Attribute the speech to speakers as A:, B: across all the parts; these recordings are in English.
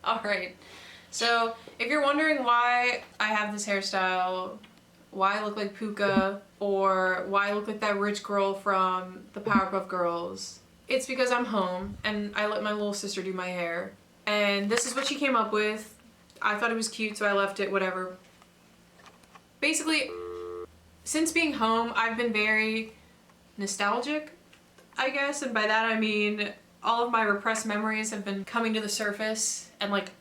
A: Alright, so if you're wondering why I have this hairstyle, why I look like Puka, or why I look like that rich girl from the Powerpuff Girls, it's because I'm home and I let my little sister do my hair. And this is what she came up with. I thought it was cute, so I left it, whatever. Basically, since being home, I've been very nostalgic, I guess, and by that I mean all of my repressed memories have been coming to the surface and like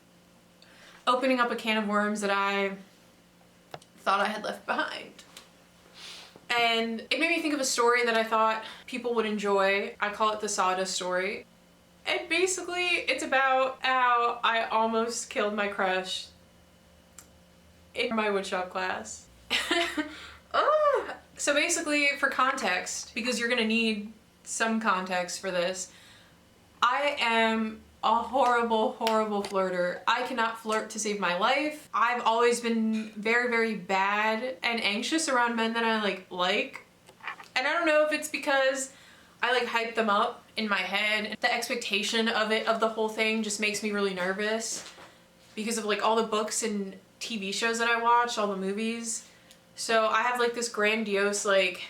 A: opening up a can of worms that I thought I had left behind. And it made me think of a story that I thought people would enjoy. I call it the Sawdust Story. And basically it's about how I almost killed my crush in my woodshop class. So basically, for context, because you're gonna need some context for this, I am a horrible, horrible flirter. I cannot flirt to save my life. I've always been very, very bad and anxious around men that I like. And I don't know if it's because I like hype them up in my head. The expectation of it, of the whole thing, just makes me really nervous because of like all the books and TV shows that I watch, all the movies. So I have like this grandiose like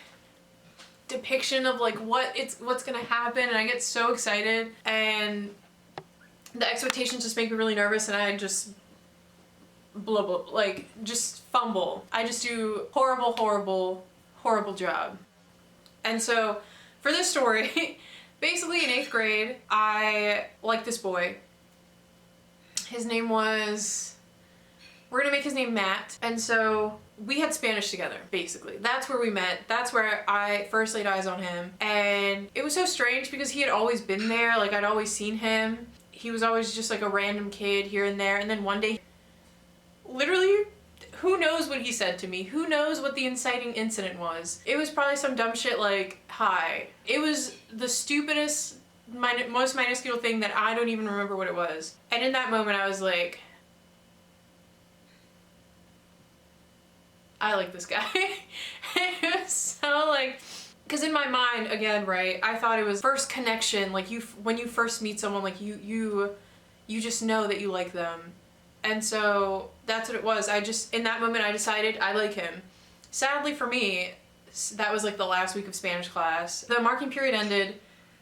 A: depiction of like what's gonna happen, and I get so excited, and the expectations just make me really nervous, and I just like just fumble. I just do horrible, horrible, horrible job. And so for this story, basically in 8th grade, I liked this boy. His name was, we're gonna make his name Matt. And so we had Spanish together, basically. That's where we met. That's where I first laid eyes on him. And it was so strange because he had always been there. Like, I'd always seen him. He was always just like a random kid here and there. And then one day, literally, who knows what he said to me? Who knows what the inciting incident was? It was probably some dumb shit like, hi. It was the stupidest, most minuscule thing that I don't even remember what it was. And in that moment, I was like, I like this guy. It was so like, because in my mind, again, right, I thought it was first connection, like when you first meet someone, like you just know that you like them. And so that's what it was. In that moment I decided I like him. Sadly for me, that was like the last week of Spanish class. The marking period ended,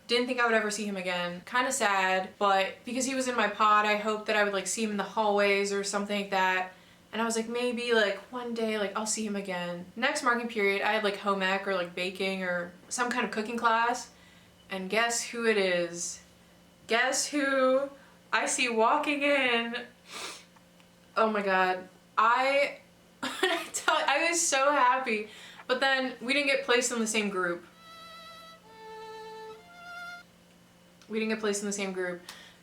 A: didn't think I would ever see him again. Kind of sad, but because he was in my pod, I hoped that I would like see him in the hallways or something like that. And I was like, maybe like one day, like I'll see him again. Next marking period, I had like home ec or like baking or some kind of cooking class. And guess who it is? Guess who I see walking in? Oh my God. I was so happy. But then we didn't get placed in the same group.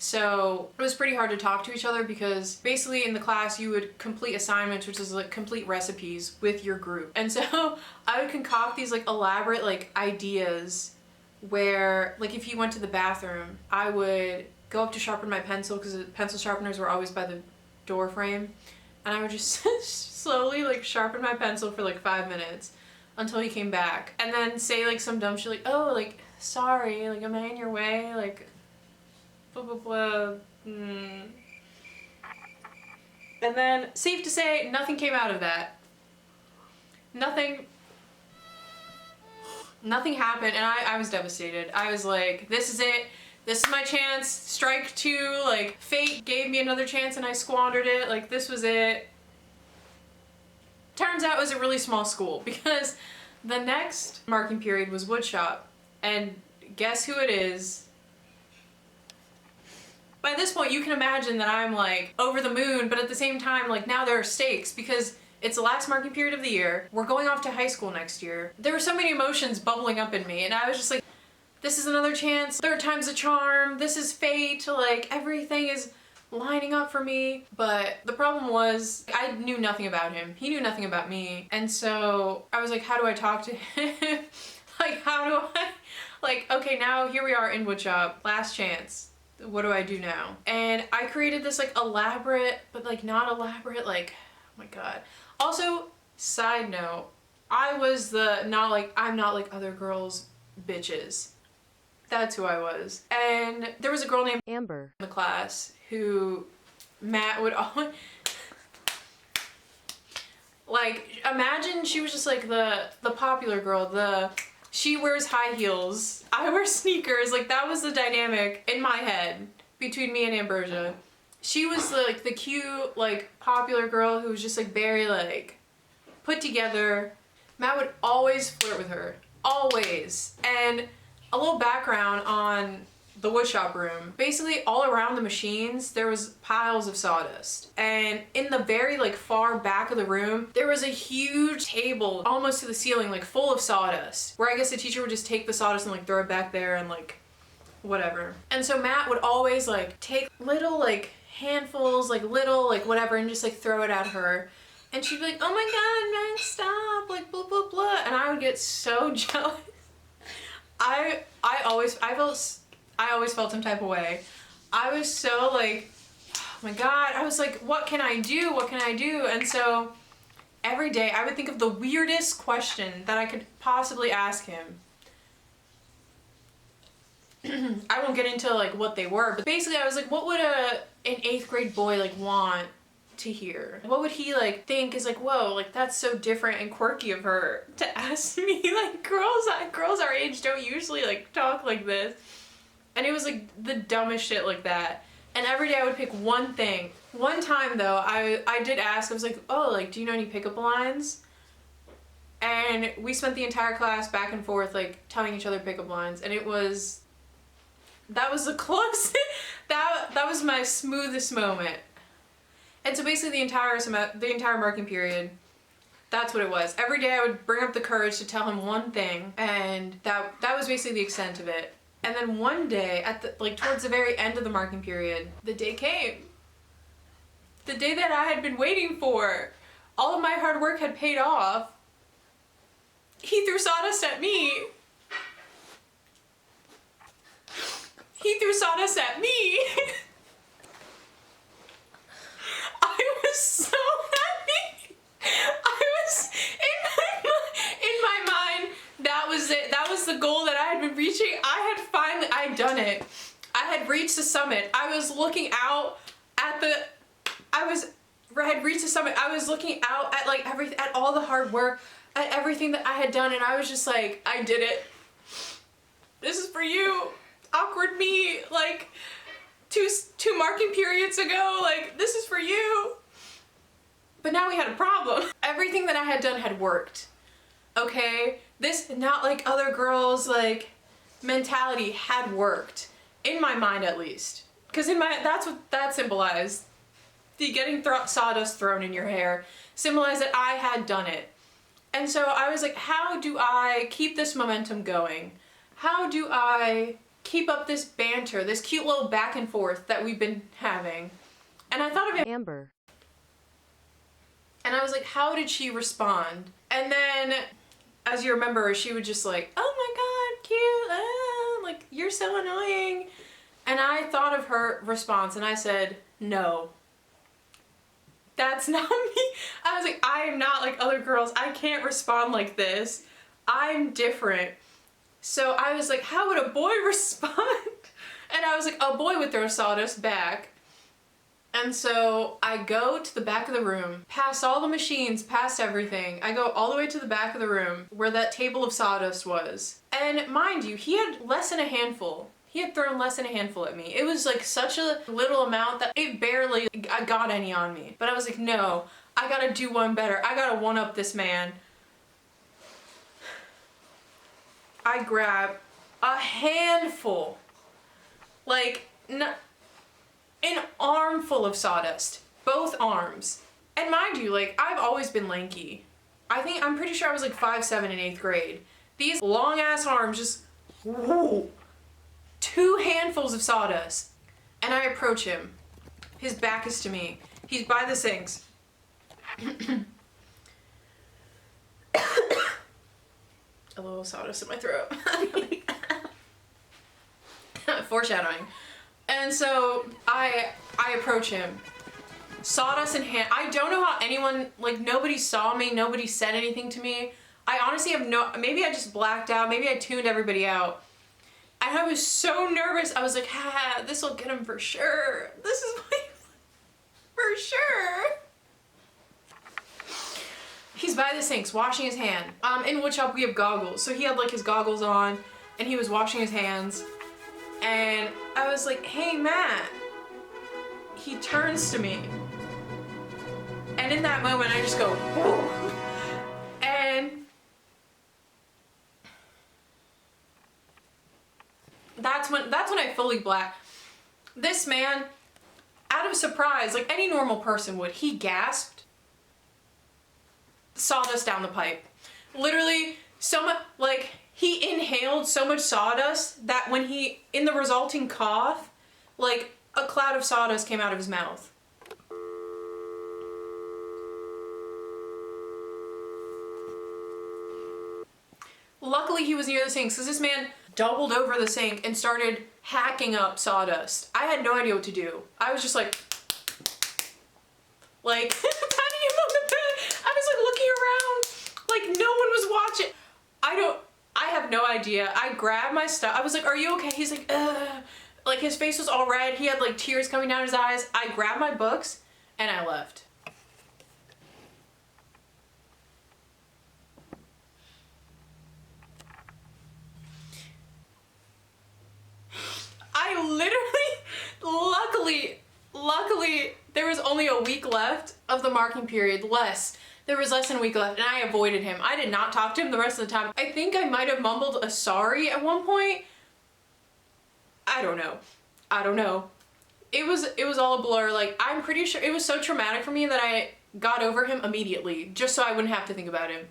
A: So it was pretty hard to talk to each other because basically in the class you would complete assignments, which is like complete recipes with your group. And so I would concoct these like elaborate like ideas where like if you went to the bathroom, I would go up to sharpen my pencil because the pencil sharpeners were always by the door frame. And I would just slowly like sharpen my pencil for like 5 minutes until he came back. And then say like some dumb shit like, oh, like, sorry, like, am I in your way? Like, blah, blah, blah. And then, safe to say, nothing came out of that. Nothing happened, and I was devastated. I was like, this is it. This is my chance. Strike two. Like, fate gave me another chance and I squandered it. Like, this was it. Turns out it was a really small school because the next marking period was woodshop. And guess who it is? By this point, you can imagine that I'm like over the moon, but at the same time, like now there are stakes because it's the last marking period of the year. We're going off to high school next year. There were so many emotions bubbling up in me, and I was just like, this is another chance. Third time's a charm. This is fate. Like everything is lining up for me. But the problem was I knew nothing about him. He knew nothing about me. And so I was like, how do I talk to him? Like, how do I, like, okay, now here we are in woodshop, last chance. What do I do now? And I created this like elaborate, but like not elaborate, like, oh my God. Also, side note, I was I'm not like other girls bitches. That's who I was. And there was a girl named
B: Amber
A: in the class who Matt would always, like, imagine she was just like the popular girl, she wears high heels, I wear sneakers, like that was the dynamic in my head between me and Ambrosia. She was like the cute, like popular girl who was just like very like put together. Matt would always flirt with her, always. And a little background on the woodshop room. Basically all around the machines there was piles of sawdust, and in the very like far back of the room there was a huge table almost to the ceiling, like full of sawdust, where I guess the teacher would just take the sawdust and like throw it back there and like whatever. And so Matt would always like take little like handfuls, like little like whatever, and just like throw it at her, and she'd be like, oh my god, Matt, stop, like blah blah blah, and I would get so jealous. I always felt some type of way. I was so like, oh my god, I was like, what can I do? What can I do? And so every day I would think of the weirdest question that I could possibly ask him. I won't get into like what they were, but basically I was like, what would an 8th grade boy like want to hear? What would he like think is like, whoa, like that's so different and quirky of her to ask me? Like girls our age don't usually like talk like this. And it was like the dumbest shit like that. And every day I would pick one thing. One time though, I did ask, I was like, oh, like, do you know any pickup lines? And we spent the entire class back and forth like telling each other pickup lines, and that was the closest, that was my smoothest moment. And so basically the entire marking period, that's what it was. Every day I would bring up the courage to tell him one thing, and that was basically the extent of it. And then one day, towards the very end of the marking period, the day came. The day that I had been waiting for. All of my hard work had paid off. He threw sawdust at me. He threw sawdust at me. I was so happy. I was, in my mind, that was it. That was the goal that I had been reaching. I had done it. I had reached the summit. I was looking out at had reached the summit. I was looking out at like at all the hard work, at everything that I had done, and I was just like, I did it. This is for you, awkward me, like two marking periods ago, like this is for you. But now we had a problem. Everything that I had done had worked. Okay? This, not like other girls, like mentality had worked. In my mind at least. Because that's what that symbolized. The getting sawdust thrown in your hair symbolized that I had done it. And so I was like, how do I keep this momentum going? How do I keep up this banter, this cute little back and forth that we've been having? And I thought of
B: Amber.
A: And I was like, how did she respond? And then, as you remember, she would just like, oh my god, cute, like, you're so annoying. And I thought of her response and I said, no. That's not me. I was like, I am not like other girls. I can't respond like this. I'm different. So I was like, how would a boy respond? And I was like, a boy would throw sawdust back. And so I go to the back of the room, past all the machines, past everything. I go all the way to the back of the room where that table of sawdust was. And mind you, he had less than a handful. He had thrown less than a handful at me. It was like such a little amount that it barely got any on me. But I was like, no, I gotta do one better. I gotta one up this man. I grab a handful, like an armful of sawdust, both arms. And mind you, like, I've always been lanky. I'm pretty sure I was like 5'7" in 8th grade. These long ass arms just, whoa, 2 handfuls of sawdust. And I approach him. His back is to me. He's by the sinks. A little sawdust in my throat. Foreshadowing. And so I approach him. Sawdust in hand. I don't know how anyone, like, nobody saw me, nobody said anything to me. I honestly have maybe I just blacked out, maybe I tuned everybody out. And I was so nervous. I was like, ha, this will get him for sure. This is what for sure. He's by the sinks washing his hand. In woodshop we have goggles, so he had like his goggles on and he was washing his hands, and I was like, hey Matt. He turns to me, and in that moment I just go, whoa. And that's when I fully blacked. This man, out of surprise, like any normal person would, he gasped. Sawdust down the pipe. Literally, so much, like, he inhaled so much sawdust that when he, in the resulting cough, like, a cloud of sawdust came out of his mouth. Luckily, he was near the sink, because this man doubled over the sink and started hacking up sawdust. I had no idea what to do. I was just like, patting him on the bed. I was like looking around, like no one was watching. I have no idea. I grabbed my stuff. I was like, are you okay? He's like, ugh. Like his face was all red. He had like tears coming down his eyes. I grabbed my books and I left. I literally, luckily, there was only a week left of the marking period. There was less than a week left, and I avoided him. I did not talk to him the rest of the time. I think I might have mumbled a sorry at one point. I don't know. It was all a blur. Like, I'm pretty sure it was so traumatic for me that I got over him immediately, just so I wouldn't have to think about him.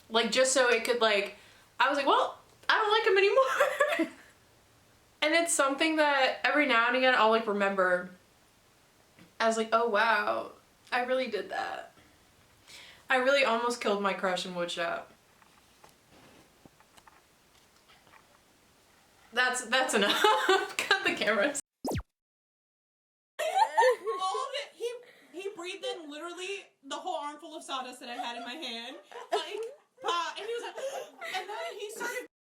A: Like, just so it could, like, I was like, well, I don't like him anymore. And it's something that every now and again I'll like remember. I was like, oh wow, I really did that. I really almost killed my crush in woodshop. That's enough. Cut the cameras.
B: All of it, he breathed in literally the whole armful of sawdust that I had in my hand. Like, and he was like, and then he started